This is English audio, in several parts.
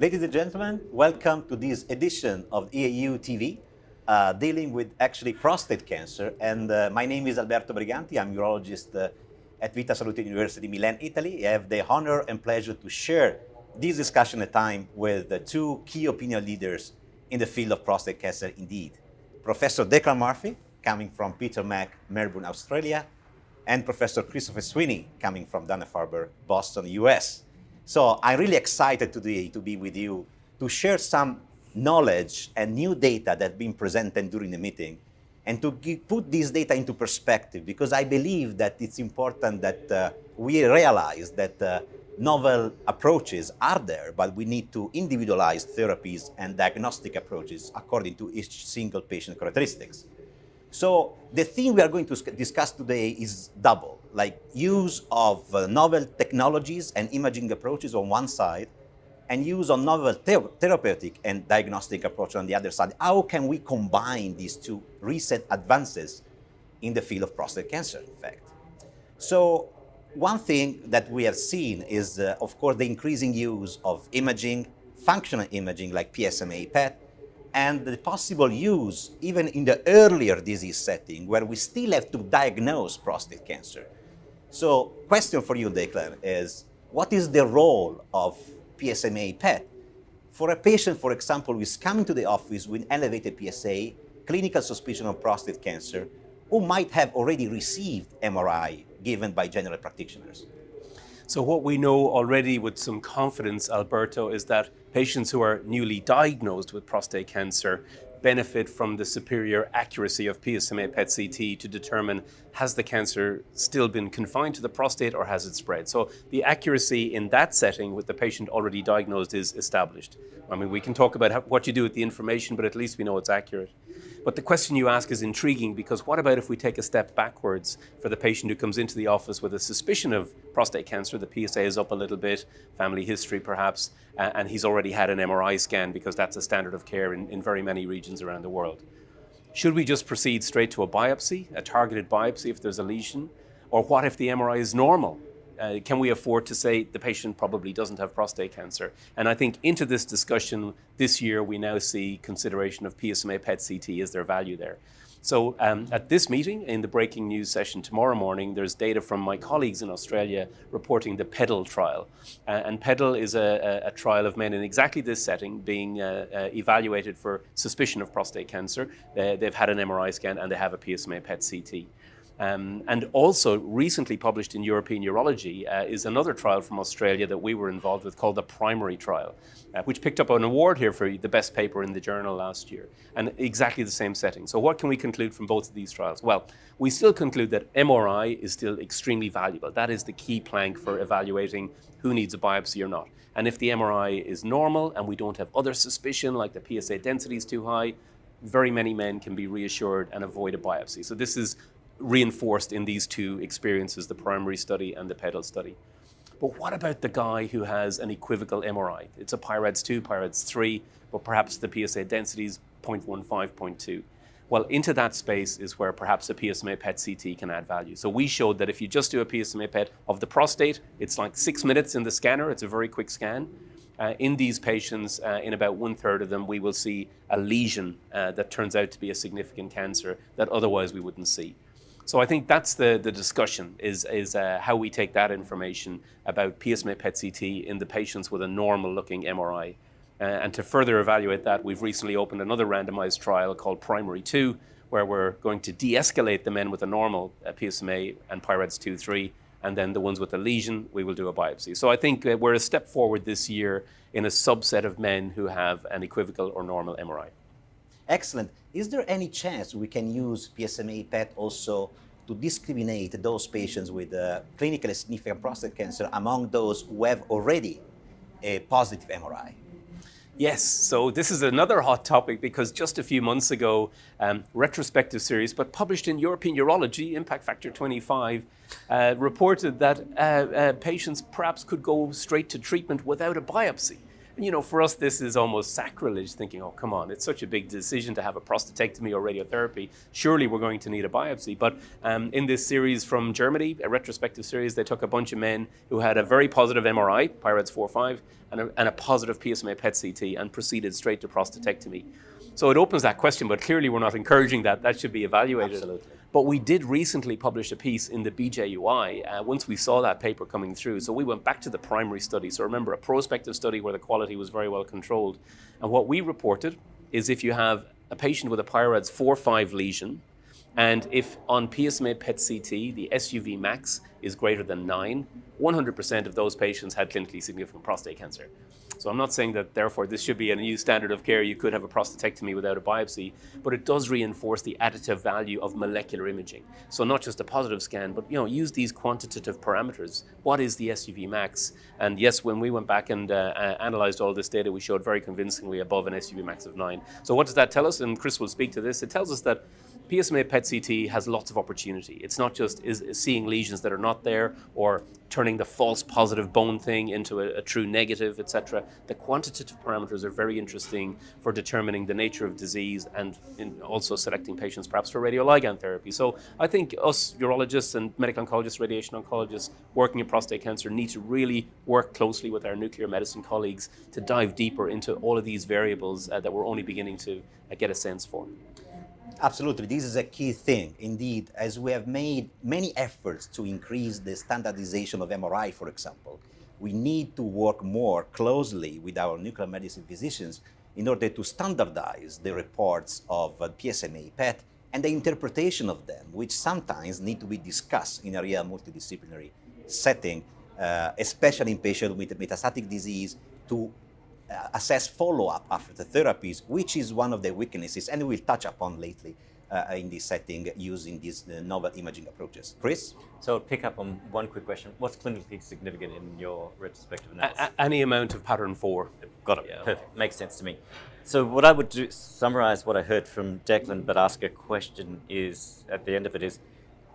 Ladies and gentlemen, welcome to this edition of EAUTV, dealing with actually prostate cancer. And my name is Alberto Briganti. I'm urologist at Vita Salute University, Milan, Italy. I have the honor and pleasure to share this discussion at time with two key opinion leaders in the field of prostate cancer indeed. Professor Declan Murphy, coming from Peter Mac, Melbourne, Australia, and Professor Christopher Sweeney, coming from Dana-Farber, Boston, US. So I'm really excited today to be with you to share some knowledge and new data that have been presented during the meeting and to put this data into perspective, because I believe that it's important that we realize that novel approaches are there, but we need to individualize therapies and diagnostic approaches according to each single patient characteristics. So the theme we are going to discuss today is double, like use of novel technologies and imaging approaches on one side, and use of novel therapeutic and diagnostic approach on the other side. How can we combine these two recent advances in the field of prostate cancer, in fact? So one thing that we have seen is, of course, the increasing use of imaging, functional imaging like PSMA PET, and the possible use even in the earlier disease setting where we still have to diagnose prostate cancer. So question for you, Declan, is what is the role of PSMA PET for a patient, for example, who is coming to the office with elevated PSA, clinical suspicion of prostate cancer, who might have already received MRI given by general practitioners? So what we know already with some confidence, Alberto, is that patients who are newly diagnosed with prostate cancer benefit from the superior accuracy of PSMA PET-CT to determine has the cancer still been confined to the prostate or has it spread. So the accuracy in that setting with the patient already diagnosed is established. I mean, we can talk about what you do with the information, but at least we know it's accurate. But the question you ask is intriguing, because what about if we take a step backwards for the patient who comes into the office with a suspicion of prostate cancer, the PSA is up a little bit, family history perhaps, and he's already had an MRI scan because that's a standard of care in very many regions around the world. Should we just proceed straight to a biopsy, a targeted biopsy if there's a lesion? Or what if the MRI is normal? Can we afford to say the patient probably doesn't have prostate cancer? And I think into this discussion this year, we now see consideration of PSMA PET-CT. Is there value there? So at this meeting, in the breaking news session tomorrow morning, there's data from my colleagues in Australia reporting the PEDAL trial. And PEDAL is a trial of men in exactly this setting being evaluated for suspicion of prostate cancer. They've had an MRI scan and they have a PSMA PET-CT. And also recently published in European Urology is another trial from Australia that we were involved with called the Primary trial, which picked up an award here for the best paper in the journal last year, and exactly the same setting. So what can we conclude from both of these trials? Well, we still conclude that MRI is still extremely valuable. That is the key plank for evaluating who needs a biopsy or not. And if the MRI is normal and we don't have other suspicion like the PSA density is too high, very many men can be reassured and avoid a biopsy. So this is reinforced in these two experiences, the Primary study and the PEDAL study. But what about the guy who has an equivocal MRI? It's a PIRADS 2, PIRADS 3, but perhaps the PSA density is 0.15, 0.2. Well, into that space is where perhaps a PSMA PET-CT can add value. So we showed that if you just do a PSMA PET of the prostate, it's like 6 minutes in the scanner. It's a very quick scan. In these patients, in about 1/3 of them, we will see a lesion that turns out to be a significant cancer that otherwise we wouldn't see. So I think that's the discussion, is how we take that information about PSMA PET-CT in the patients with a normal-looking MRI. And to further evaluate that, we've recently opened another randomized trial called Primary 2, where we're going to de-escalate the men with a normal PSMA and PIRADS 2, 3, and then the ones with a lesion, we will do a biopsy. So I think we're a step forward this year in a subset of men who have an equivocal or normal MRI. Excellent. Is there any chance we can use PSMA PET also to discriminate those patients with clinically significant prostate cancer among those who have already a positive MRI? Yes, so this is another hot topic because just a few months ago, retrospective series, but published in European Urology, Impact Factor 25, reported that patients perhaps could go straight to treatment without a biopsy. You know, for us, this is almost sacrilege, thinking, oh, come on, it's such a big decision to have a prostatectomy or radiotherapy. Surely we're going to need a biopsy. But in this series from Germany, a retrospective series, they took a bunch of men who had a very positive MRI, PIRADS 4-5, and a positive PSMA PET-CT, and proceeded straight to prostatectomy. So it opens that question, but clearly we're not encouraging that. That should be evaluated. Absolutely. But we did recently publish a piece in the BJUI once we saw that paper coming through. So we went back to the primary study. So remember, a prospective study where the quality was very well controlled. And what we reported is if you have a patient with a PIRADS 4-5 lesion, and if on PSMA PET-CT, the SUV max is greater than 9, 100% of those patients had clinically significant prostate cancer. So I'm not saying that, therefore, this should be a new standard of care. You could have a prostatectomy without a biopsy, but it does reinforce the additive value of molecular imaging. So not just a positive scan, but use these quantitative parameters. What is the SUV max? And yes, when we went back and analyzed all this data, we showed very convincingly above an SUV max of 9. So what does that tell us? And Chris will speak to this. It tells us that PSMA PET-CT has lots of opportunity. It's not just seeing lesions that are not there or turning the false positive bone thing into a true negative, etc. The quantitative parameters are very interesting for determining the nature of disease and in also selecting patients perhaps for radioligand therapy. So I think us urologists and medical oncologists, radiation oncologists working in prostate cancer need to really work closely with our nuclear medicine colleagues to dive deeper into all of these variables that we're only beginning to get a sense for. Absolutely, this is a key thing. Indeed, as we have made many efforts to increase the standardization of MRI, for example, we need to work more closely with our nuclear medicine physicians in order to standardize the reports of PSMA PET and the interpretation of them, which sometimes need to be discussed in a real multidisciplinary setting, especially in patients with metastatic disease, to assess follow-up after the therapies, which is one of the weaknesses, and we'll touch upon lately in this setting using these novel imaging approaches. Chris? So I'll pick up on one quick question. What's clinically significant in your retrospective analysis? Any amount of pattern 4. Got it. Yeah. Perfect. Makes sense to me. So what I would do, summarize what I heard from Declan, but ask a question is, at the end of it is,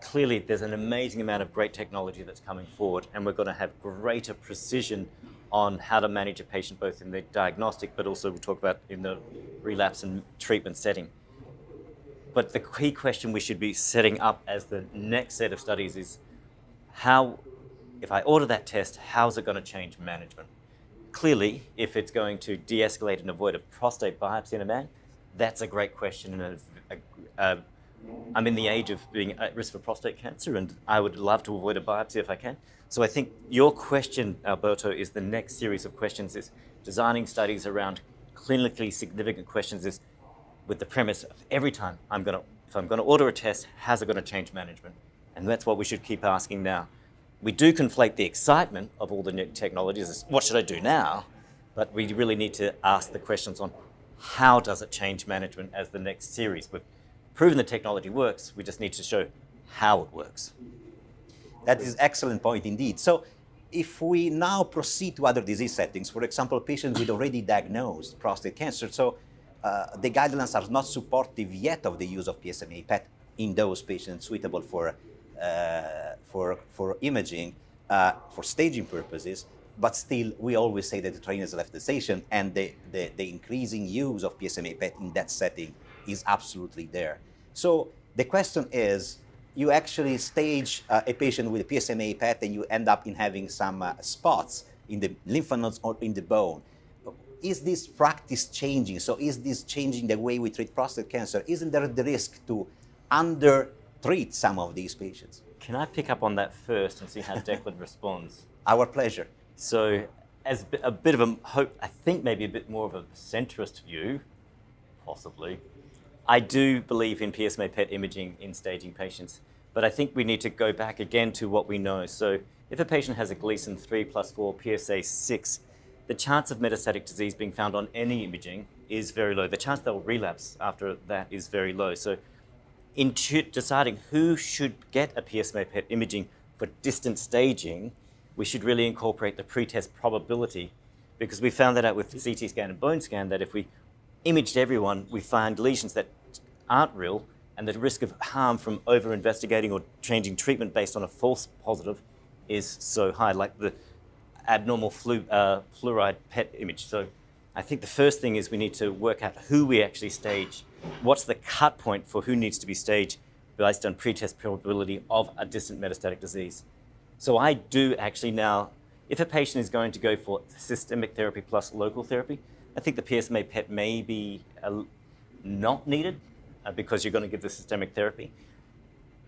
clearly there's an amazing amount of great technology that's coming forward, and we're going to have greater precision on how to manage a patient both in the diagnostic, but also we'll talk about in the relapse and treatment setting. But the key question we should be setting up as the next set of studies is how, if I order that test, how's it going to change management? Clearly, if it's going to de-escalate and avoid a prostate biopsy in a man, that's a great question. And I'm in the age of being at risk for prostate cancer, and I would love to avoid a biopsy if I can. So I think your question, Alberto, is the next series of questions, is designing studies around clinically significant questions, is with the premise of every time if I'm going to order a test, how's it going to change management? And that's what we should keep asking now. We do conflate the excitement of all the new technologies as what should I do now? But we really need to ask the questions on how does it change management as the next series. We've proven the technology works, we just need to show how it works. That is an excellent point indeed. So if we now proceed to other disease settings, for example, patients with already diagnosed prostate cancer, so the guidelines are not supportive yet of the use of PSMA PET in those patients suitable for imaging, for staging purposes, but still we always say that the train has left the station, and the increasing use of PSMA PET in that setting is absolutely there. So the question is, you actually stage a patient with a PSMA PET and you end up in having some spots in the lymph nodes or in the bone. Is this practice changing? So is this changing the way we treat prostate cancer? Isn't there the risk to under-treat some of these patients? Can I pick up on that first and see how Declan responds? Our pleasure. So as a bit of a hope, I think maybe a bit more of a centrist view, possibly, I do believe in PSMA PET imaging in staging patients, but I think we need to go back again to what we know. So if a patient has a Gleason 3+4 PSA 6, the chance of metastatic disease being found on any imaging is very low. The chance they'll relapse after that is very low. So in deciding who should get a PSMA PET imaging for distant staging, we should really incorporate the pretest probability, because we found that out with CT scan and bone scan, that if we imaged everyone, we find lesions that aren't real, and the risk of harm from over-investigating or changing treatment based on a false positive is so high, like the abnormal fluoride PET image. So I think the first thing is we need to work out who we actually stage. What's the cut point for who needs to be staged based on pretest probability of a distant metastatic disease. So I do actually now, if a patient is going to go for systemic therapy plus local therapy, I think the PSMA PET may be not needed because you're going to give the systemic therapy.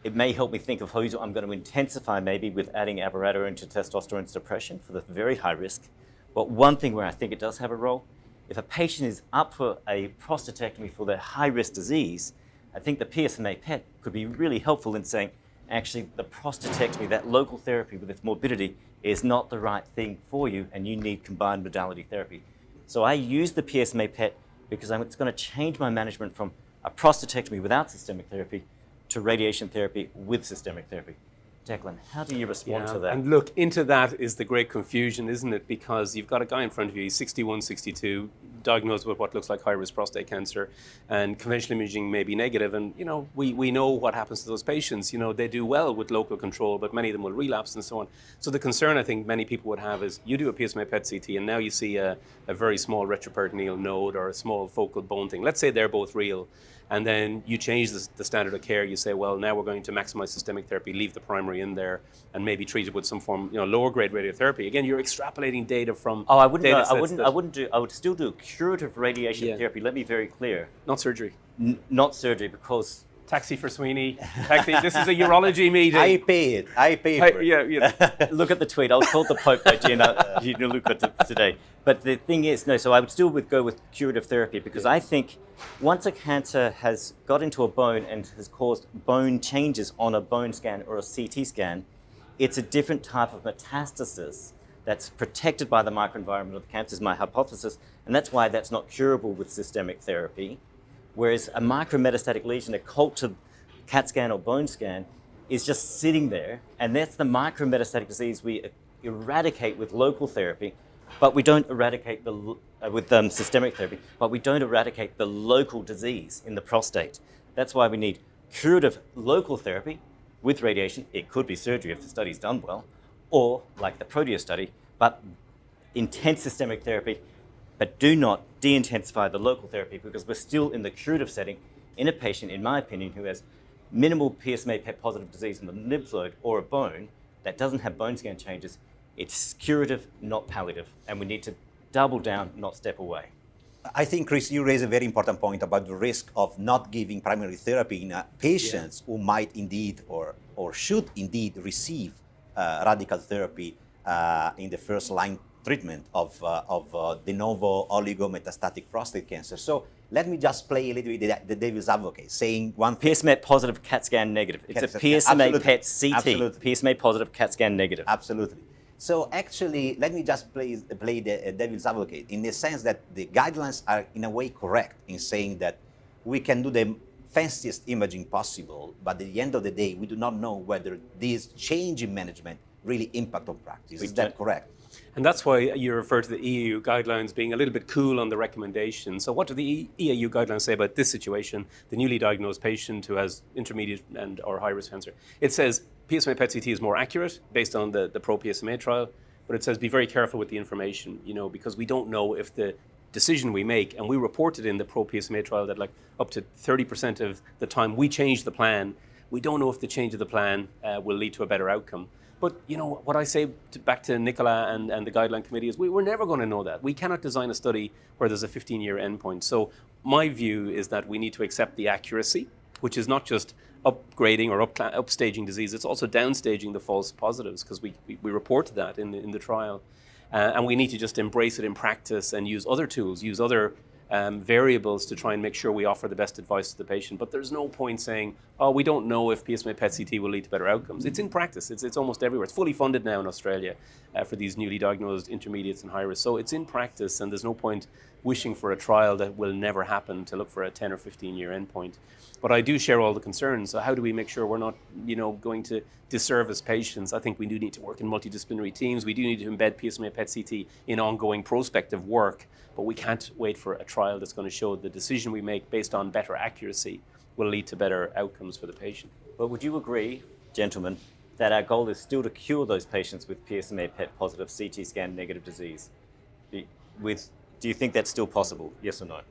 It may help me think of who I'm going to intensify maybe with adding abiraterone to testosterone suppression for the very high risk. But one thing where I think it does have a role, if a patient is up for a prostatectomy for their high-risk disease, I think the PSMA PET could be really helpful in saying, actually, the prostatectomy, that local therapy with its morbidity, is not the right thing for you, and you need combined modality therapy. So I use the PSMA PET because it's going to change my management from a prostatectomy without systemic therapy to radiation therapy with systemic therapy. Declan, how do you respond to that? And look, into that is the great confusion, isn't it? Because you've got a guy in front of you, he's 61, 62, diagnosed with what looks like high-risk prostate cancer, and conventional imaging may be negative. And, you know, we know what happens to those patients. You know, they do well with local control, but many of them will relapse and so on. So the concern I think many people would have is you do a PSMA PET-CT and now you see a very small retroperitoneal node or a small focal bone thing. Let's say they're both real. And then you change the standard of care. You say, well, now we're going to maximize systemic therapy, leave the primary in there, and maybe treat it with some form, lower grade radiotherapy. Again, you're extrapolating data from. Oh, I would still do curative radiation therapy. Let me be very clear. Not surgery. Not surgery, because. Taxi for Sweeney. Taxi. This is a urology meeting. I pay it. I pay for it. Yeah. Look at the tweet. I was called the Pope by Gina Luca today. But the thing is, no, so I would still go with curative therapy because I think once a cancer has got into a bone and has caused bone changes on a bone scan or a CT scan, it's a different type of metastasis that's protected by the microenvironment of the cancer, is my hypothesis. And that's why that's not curable with systemic therapy. Whereas a micrometastatic lesion, a cultured CAT scan or bone scan, is just sitting there, and that's the micrometastatic disease we eradicate with local therapy, but we don't eradicate with systemic therapy, but we don't eradicate the local disease in the prostate. That's why we need curative local therapy with radiation. It could be surgery if the study's done well, or like the Proteus study, but intense systemic therapy, but do not de-intensify the local therapy because we're still in the curative setting in a patient, in my opinion, who has minimal PSMA PET positive disease in the lymph node or a bone that doesn't have bone scan changes. It's curative, not palliative, and we need to double down, not step away. I think, Chris, you raise a very important point about the risk of not giving primary therapy in patients who might indeed or should indeed receive radical therapy in the first line treatment of de novo oligometastatic prostate cancer. So let me just play a little bit the devil's advocate, saying one thing. PSMA positive, CAT scan negative. It's a PSMA PET CT. Absolutely. PSMA positive, CAT scan negative. Absolutely. So actually, let me just play the devil's advocate in the sense that the guidelines are in a way correct in saying that we can do the fanciest imaging possible, but at the end of the day, we do not know whether this change in management really impact on practice. Is that correct? And that's why you refer to the EAU guidelines being a little bit cool on the recommendation. So what do the EAU guidelines say about this situation, the newly diagnosed patient who has intermediate or high-risk cancer? It says PSMA PET-CT is more accurate based on the PRO-PSMA trial, but it says be very careful with the information, because we don't know if the decision we make, and we reported in the PRO-PSMA trial that like up to 30% of the time we change the plan, we don't know if the change of the plan will lead to a better outcome. But what I say back to Nicola and the guideline committee is we're never going to know that. We cannot design a study where there's a 15-year endpoint. So my view is that we need to accept the accuracy, which is not just upgrading or upstaging disease, it's also downstaging the false positives, because we reported that in the trial. And we need to just embrace it in practice and use other tools, use other variables to try and make sure we offer the best advice to the patient. But there's no point saying, oh, we don't know if PSMA PET-CT will lead to better outcomes. It's in practice. It's almost everywhere. It's fully funded now in Australia for these newly diagnosed intermediates and high risk. So it's in practice, and there's no point wishing for a trial that will never happen to look for a 10 or 15-year endpoint. But I do share all the concerns. So how do we make sure we're not, going to disservice patients? I think we do need to work in multidisciplinary teams. We do need to embed PSMA PET-CT in ongoing prospective work, but we can't wait for a trial that's going to show the decision we make based on better accuracy will lead to better outcomes for the patient. But would you agree, gentlemen, that our goal is still to cure those patients with PSMA PET positive CT scan negative disease with Do you think that's still possible? Yes or no?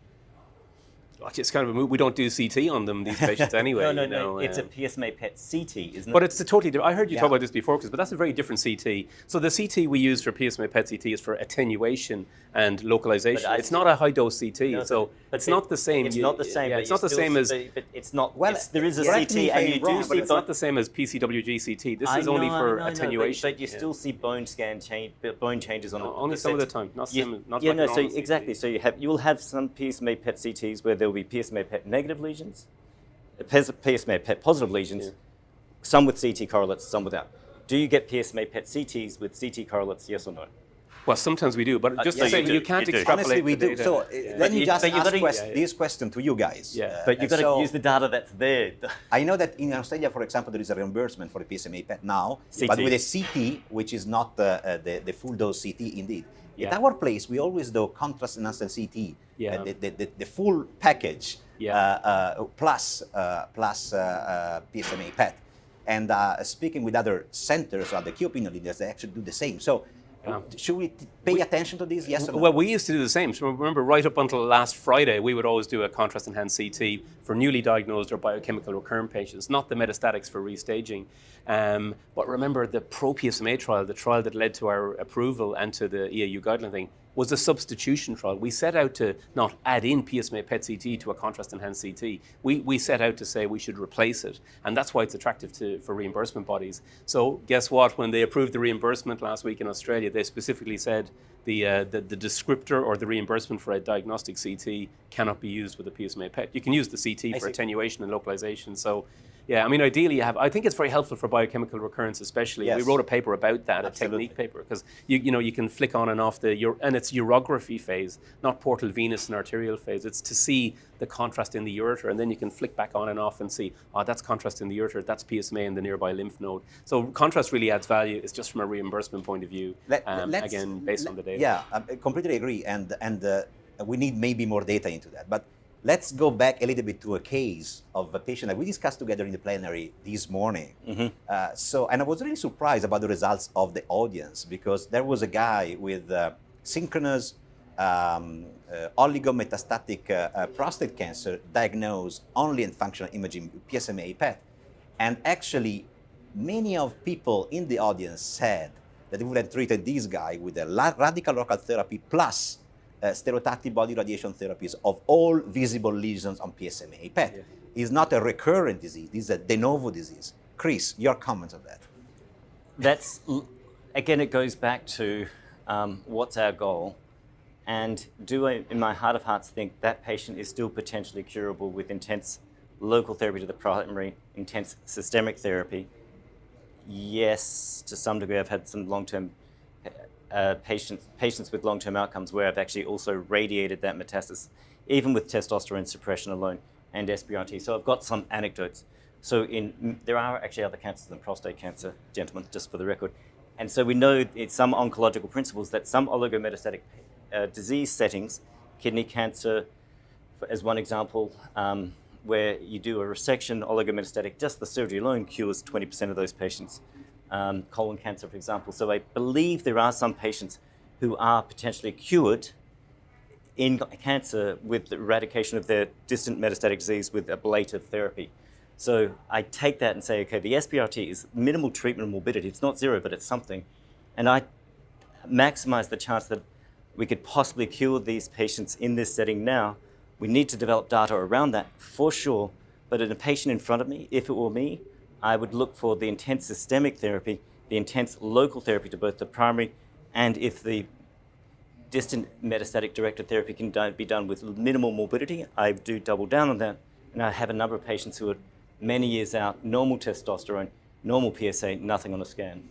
It's kind of a we don't do CT on them, these patients anyway. No. It's a PSMA PET CT, isn't it? But it's a totally different. I heard you talk about this before, but that's a very different CT. So the CT we use for PSMA PET CT is for attenuation and localization. It's not a high dose CT, so it's not the same. It's not the same. It's not the same as. But it's not. Well, there is a correct CT, me if and I'm you wrong, do but see. It's not the same as PCWG CT. This is only for attenuation. But you still see bone changes on only some of the time. Not some. Not yeah, like no. So normal exactly. CT. So you will have some PSMA PET CTs where there will be PSMA PET negative lesions, PSMA PET positive lesions, some with CT correlates, some without. Do you get PSMA PET CTs with CT correlates? Yes or no? Well, sometimes we do, but just to say, you can't extrapolate. Honestly, we the do. data. So let me just ask this question to you guys. Yeah. But you've got to use the data that's there. I know that in Australia, for example, there is a reimbursement for the PSMA PET now, CT. but with a CT, which is not the full dose CT indeed. Yeah. At our place, we always do contrast enhanced CT, Yeah. the full package, Yeah. plus PSMA PET. And speaking with other centers or the key opinion leaders, they actually do the same. So should we pay attention to this? Yes or no? Well, we used to do the same. So remember, right up until last Friday, we would always do a contrast-enhanced CT for newly diagnosed or biochemical recurrent patients, not the metastatics for restaging. But remember, the ProPSMA trial, the trial that led to our approval and to the EAU guideline thing, was a substitution trial. We set out to not add in PSMA PET CT to a contrast-enhanced CT. We set out to say we should replace it, and that's why it's attractive for reimbursement bodies. So guess what? When they approved the reimbursement last week in Australia, they specifically said the descriptor or the reimbursement for a diagnostic CT cannot be used with a PSMA PET. You can use the CT for attenuation and localization. So yeah, I mean, ideally, I think it's very helpful for biochemical recurrence, especially. Yes. We wrote a paper about that, Absolutely. a technique paper, because you can flick on and off and it's urography phase, not portal venous and arterial phase. It's to see the contrast in the ureter, and then you can flick back on and off and see, that's contrast in the ureter, that's PSMA in the nearby lymph node. So contrast really adds value. It's just from a reimbursement point of view, again, based on the data. Yeah, I completely agree, and we need maybe more data into that. But let's go back a little bit to a case of a patient that we discussed together in the plenary this morning. Mm-hmm. And I was really surprised about the results of the audience, because there was a guy with synchronous oligometastatic prostate cancer diagnosed only in functional imaging PSMA PET. And actually, many of people in the audience said that they would have treated this guy with a radical local therapy plus stereotactic body radiation therapies of all visible lesions on PSMA PET. Yeah. It's not a recurrent disease, this is a de novo disease. Chris, your comments on that? That's, again, it goes back to what's our goal, and do I, in my heart of hearts, think that patient is still potentially curable with intense local therapy to the primary, intense systemic therapy? Yes, to some degree. I've had some long-term patients with long-term outcomes where I've actually also radiated that metastasis, even with testosterone suppression alone and SBRT. So I've got some anecdotes. So there are actually other cancers than prostate cancer, gentlemen, just for the record. And so we know it's some oncological principles that some oligometastatic disease settings, kidney cancer, as one example, where you do a resection, oligometastatic, just the surgery alone cures 20% of those patients. Colon cancer, for example. So I believe there are some patients who are potentially cured in cancer with the eradication of their distant metastatic disease with ablative therapy. So I take that and say, okay, the SBRT is minimal treatment morbidity. It's not zero, but it's something. And I maximize the chance that we could possibly cure these patients in this setting now. We need to develop data around that for sure. But in a patient in front of me, if it were me, I would look for the intense systemic therapy, the intense local therapy to both the primary, and if the distant metastatic directed therapy can be done with minimal morbidity, I do double down on that. And I have a number of patients who are many years out, normal testosterone, normal PSA, nothing on a scan.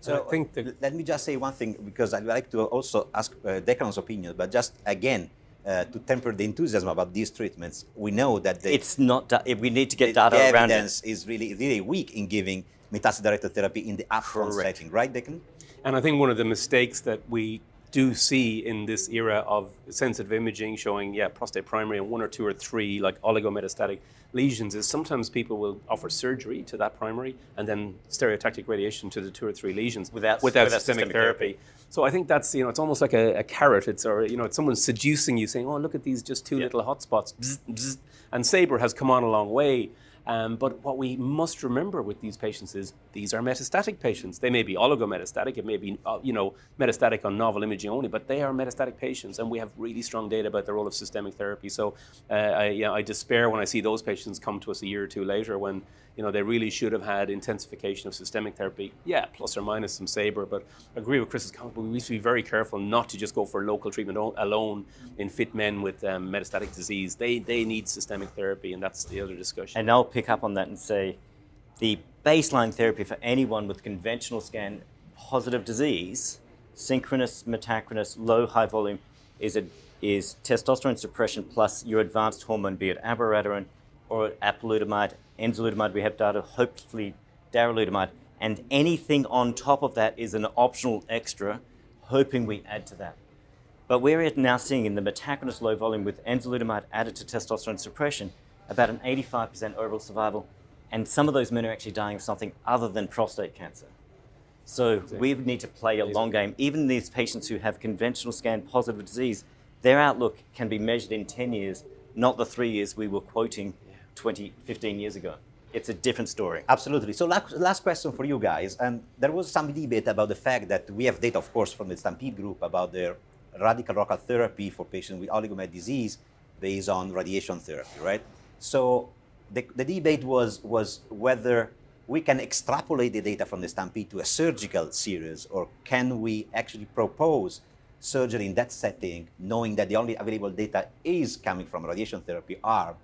So I think let me just say one thing, because I'd like to also ask Declan's opinion, but just again, to temper the enthusiasm about these treatments, we know that it's not. We need to get data the around it. Evidence is really weak in giving metastasis-directed therapy in the upfront setting, right, Declan? And I think one of the mistakes that we do see in this era of sensitive imaging showing, prostate primary and one or two or three like oligometastatic lesions is sometimes people will offer surgery to that primary and then stereotactic radiation to the 2 or 3 lesions Without systemic therapy. So I think that's, it's almost like a carrot. It's someone seducing you, saying, "Oh, look at these just 2 little hot spots." Bzz, bzz. And Sabre has come on a long way. But what we must remember with these patients is these are metastatic patients. They may be oligometastatic, it may be metastatic on novel imaging only, but they are metastatic patients, and we have really strong data about the role of systemic therapy. So I despair when I see those patients come to us a year or 2 later when they really should have had intensification of systemic therapy. Yeah, plus or minus some Sabre, but I agree with Chris's comment. We need to be very careful not to just go for local treatment alone in fit men with metastatic disease. They need systemic therapy, and that's the other discussion. And I'll pick up on that and say the baseline therapy for anyone with conventional scan positive disease, synchronous, metachronous, low, high volume, is testosterone suppression plus your advanced hormone, be it abiraterone or apalutamide, enzalutamide, we have data, hopefully darolutamide, and anything on top of that is an optional extra, hoping we add to that. But we're now seeing in the metachronous low volume with enzalutamide added to testosterone suppression about an 85% overall survival, and some of those men are actually dying of something other than prostate cancer. So we need to play a long game. Even these patients who have conventional scan positive disease, their outlook can be measured in 10 years, not the 3 years we were quoting 15 years ago. It's a different story. Absolutely. So last question for you guys. And there was some debate about the fact that we have data, of course, from the Stampede group about their radical local therapy for patients with oligomet disease based on radiation therapy, right? So the debate was whether we can extrapolate the data from the Stampede to a surgical series, or can we actually propose surgery in that setting, knowing that the only available data is coming from radiation therapy arm,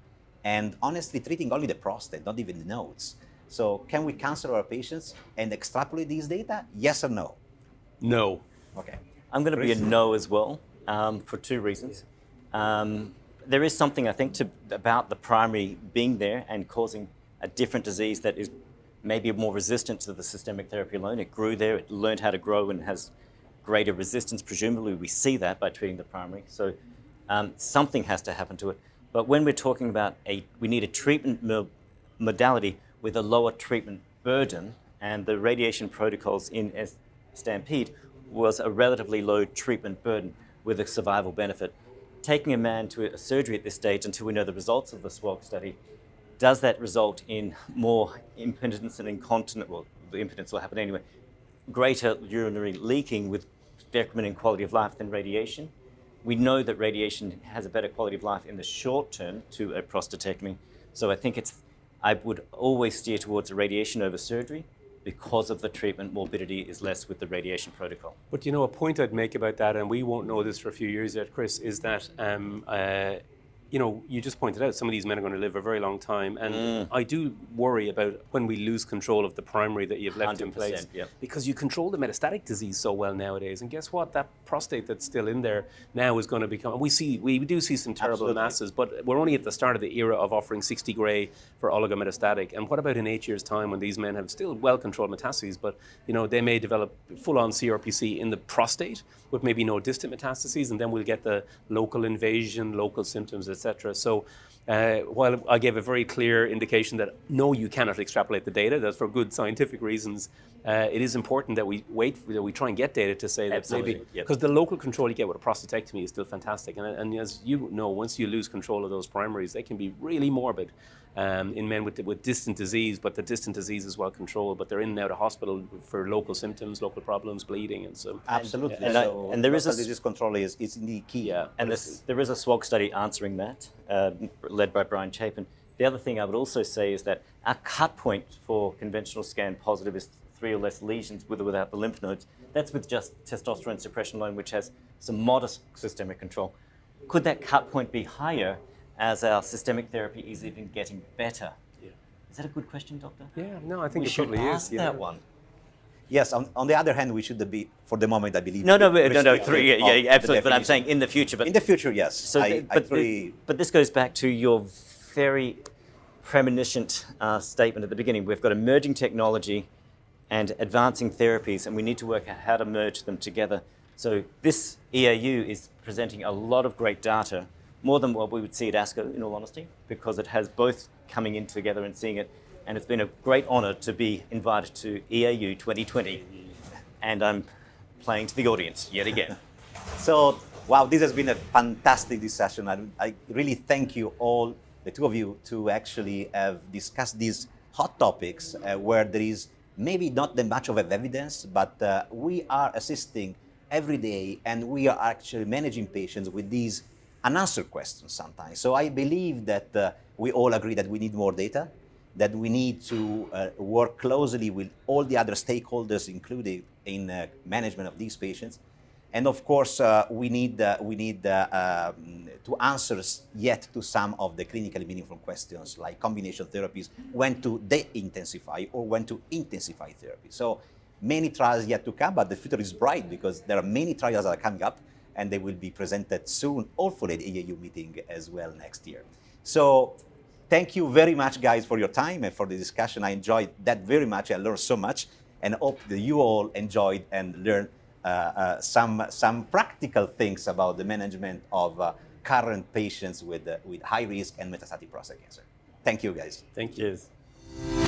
and honestly treating only the prostate, not even the nodes. So can we counsel our patients and extrapolate these data? Yes or no? No. Okay. I'm going to be a no as well, for 2 reasons. There is something, I think, about the primary being there and causing a different disease that is maybe more resistant to the systemic therapy alone. It grew there, it learned how to grow and has greater resistance. Presumably we see that by treating the primary. So something has to happen to it. But when we're talking about we need a treatment modality with a lower treatment burden, and the radiation protocols in Stampede was a relatively low treatment burden with a survival benefit. Taking a man to a surgery at this stage until we know the results of the SWOG study, does that result in more impotence and incontinence? Well, the impotence will happen anyway. Greater urinary leaking with decrement in quality of life than radiation. We know that radiation has a better quality of life in the short term to a prostatectomy. So I think I would always steer towards a radiation over surgery because of the treatment morbidity is less with the radiation protocol. But a point I'd make about that, and we won't know this for a few years yet, Chris, is that you just pointed out some of these men are going to live a very long time, and I do worry about when we lose control of the primary that you've left in place, because you control the metastatic disease so well nowadays, and guess what? That prostate that's still in there now is going to become. We do see some terrible masses, but we're only at the start of the era of offering 60 gray for oligometastatic. And what about in 8 years' time when these men have still well-controlled metastases, but they may develop full-on CRPC in the prostate with maybe no distant metastases, and then we'll get the local invasion, local symptoms, etc. So while I gave a very clear indication that no, you cannot extrapolate the data, that's for good scientific reasons, it is important that we we try and get data to say that maybe, because the local control you get with a prostatectomy is still fantastic. And as you know, once you lose control of those primaries, they can be really morbid in men with distant disease, but the distant disease is well controlled, but they're in and out of hospital for local symptoms, local problems, bleeding, and so. Absolutely. And there is a disease control is the key. Yeah, and there is a SWOG study answering that, led by Brian Chapin. The other thing I would also say is that our cut point for conventional scan positive is 3 or less lesions with or without the lymph nodes. That's with just testosterone suppression alone, which has some modest systemic control. Could that cut point be higher as our systemic therapy is even getting better? Yeah. Is that a good question, Doctor? Yeah, no, I think we it probably should is. Ask that one. Yes, on the other hand, we should be, for the moment, I believe. No, 3, yeah, absolutely. But I'm saying in the future. But in the future, yes. So, but this goes back to your very premonition statement at the beginning. We've got emerging technology and advancing therapies, and we need to work out how to merge them together. So this EAU is presenting a lot of great data, more than what we would see at ASCO, in all honesty, because it has both coming in together and seeing it. And it's been a great honor to be invited to EAU 2020. And I'm playing to the audience yet again. So, wow, this has been a fantastic discussion. I really thank you all, the two of you, to actually have discussed these hot topics where there is maybe not that much of evidence, but we are assisting every day and we are actually managing patients with these unanswered questions sometimes. So I believe that we all agree that we need more data, that we need to work closely with all the other stakeholders included in management of these patients. And of course, we need to answer yet to some of the clinically meaningful questions like combination therapies, when to de-intensify or when to intensify therapy. So many trials yet to come, but the future is bright because there are many trials that are coming up and they will be presented soon, hopefully at the EAU meeting as well next year. So thank you very much, guys, for your time and for the discussion. I enjoyed that very much. I learned so much and hope that you all enjoyed and learned some practical things about the management of current patients with high risk and metastatic prostate cancer. Thank you, guys. Thank you. Cheers.